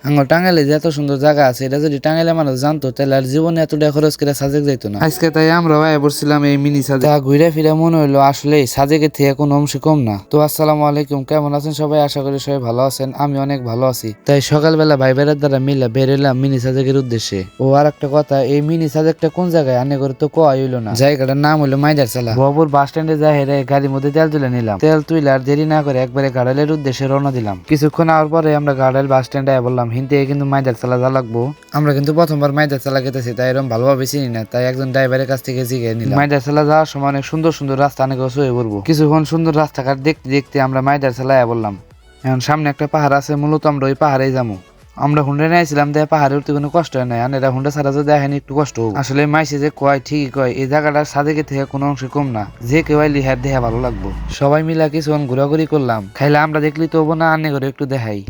আমার টাঙ্গাইলে যে এত সুন্দর জায়গা আছে, এটা যদি টাঙ্গাইলে মানুষ জানতো তাহলে আর জীবনে এত টাকা খরচ করে সাজেক যাইতো না। আজকে তাই আমরা আয়া পড়ছিলাম এই মিনি সাজেক, ঘুরে ফিরে মনে হইলো আসলে সাজেকের থেকে কোনো অংশ কম না। তো আসসালামু আলাইকুম, কেমন আছেন সবাই? আশা করি সবাই ভালো আছেন, আমি অনেক ভালো আছি। তাই সকালবেলা ভাই বেড়ার দ্বারা মিলে বেরোলাম মিনি সাজেকের উদ্দেশ্যে। ও আর একটা কথা, এই মিনি সাজেকটা কোন জায়গায় আনে করে তো কোয়া হইলো না। জায়গাটার নাম হলো মাইদারচালা। ববুর বাস স্ট্যান্ডে যাই হেরে গাড়ির মধ্যে তেল তুলে নিলাম। তেল তুইলে আর দেরি না করে একবারে গাড়ালের উদ্দেশ্যে রওনা দিলাম। কিছুক্ষণ আওয়ার পরে আমরা গাড়াল বাস স্ট্যান্ডে বললাম হিন্দি কিন্তু মাইদারচালা যা লাগবো। আমরা কিন্তু প্রথমবার মাইদারচালা গেতেছি, তাই এরকম ভালোভাবে চিনি না, তাই একজন ড্রাইভারের কাছ থেকে জিজ্ঞেস নিলাম। মাইদারচালা যাওয়ার সময় অনেক সুন্দর সুন্দর রাস্তা অনেক হয়ে পড়বো। কিছুক্ষণ সুন্দর রাস্তাঘাট দেখতে দেখতে আমরা মাইদারচালা বললাম। এখন সামনে একটা পাহাড় আছে, মূলত আমরা ওই পাহাড়েই যাবো। আমরা হুন্ডা নিয়েছিলাম, দেখে পাহাড়ে উঠতে কোনো কষ্ট হয় না, এরা হুন্ডা ছাড়া যদি দেখেন একটু কষ্ট হোক। আসলে মাইসে যে কয় ঠিকই কয়, এই জায়গাটার সাদেকে থেকে কোনো অংশ কম না, যে কেউ লিহার দেহা ভালো লাগবো। সবাই মিলা কিছুক্ষণ ঘোরাঘুরি করলাম। খাইলে আমরা দেখলি তো হবো না, আনে করে একটু দেখাই।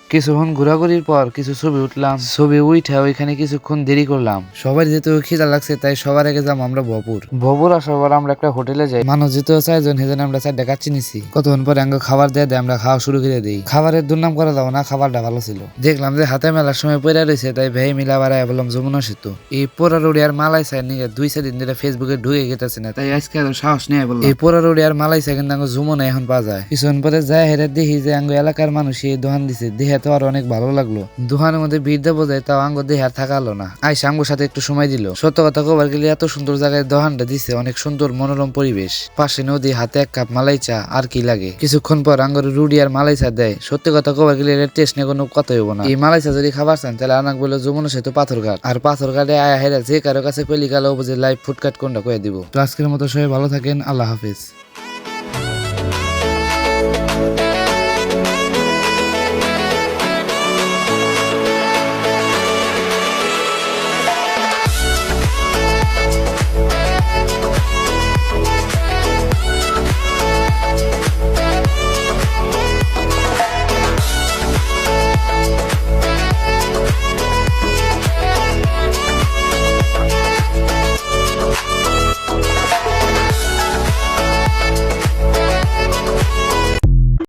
কিছুক্ষণ ঘোরাঘুরির পর কিছু ছবি উঠলাম, ছবি উঠে ওইখানে কিছুক্ষণ দেরি করলাম। সবার যেহেতু খিদা লাগছে তাই সবার আগে যাবো আমরা ভপুর আসার পর আমরা একটা হোটেলে যাই। মানুষ যেহেতু 4 জন, সেজন্য আমরা 4টা কাচ্চি নিছি। কতক্ষণ পরে আঙ্গ খাবার দিয়ে দেয়, আমরা খাওয়া শুরু করে দিই। খাবারের দুর্নাম করা যাবো না, খাবারটা ভালো ছিল। দেখলাম যে হাতে মেলার সময় পড়ে রয়েছে, তাই ভাই মিলা বাড়াই বললাম যমুনা সেতু। এই পোড়ারুড়ি আর মালাইসা নিয়ে 2-4 দিন ধরে ফেসবুকে ঢুকে গেতেছে না, তাই আজকে আর সাহস নিয়ে বললাম এই পোড়ারুড়ি আর মালাইসা কিন্তু আঙ্গ যমুনা এখন পাওয়া যায়। কিছুক্ষণ পরে যায় হেরে দেখি যে আঙ্গ এলাকার মানুষ এই দোকান দিছে, দেখে তো আর অনেক ভালো লাগলো। দোকানের মধ্যে ভিড় দেবো যায়, তাও আঙ্গ দেহে আর থাকা হলো না। আইসা আঙ্গুর সাথে একটু সময় দিল। সত্য কথা কবার গেলে এত সুন্দর জায়গায় দোকানটা দিছে, অনেক সুন্দর মনোরম পরিবেশ, পাশে নদী, হাতে 1 কাপ মালাই চা, আর কি লাগে। কিছুক্ষণ পর আঙ্গুর রুডি আর মালাই চা দেয়। সত্যি কথা কবার গেলে এর টেস্ট নিয়ে কোনো কথাই হবো না। এই মালাই চা যদি খাবার চান তাহলে আনাক বলে যমুনা সেতু পাথরঘাট, আর পাথরঘাটে আয়া হেরা যে কারো কাছে পেলি কালো বুঝে লাইভ ফুডকাট কোনটা কয়ে দিব। তো আজকের মতো সবাই ভালো থাকেন, আল্লাহ হাফিজ।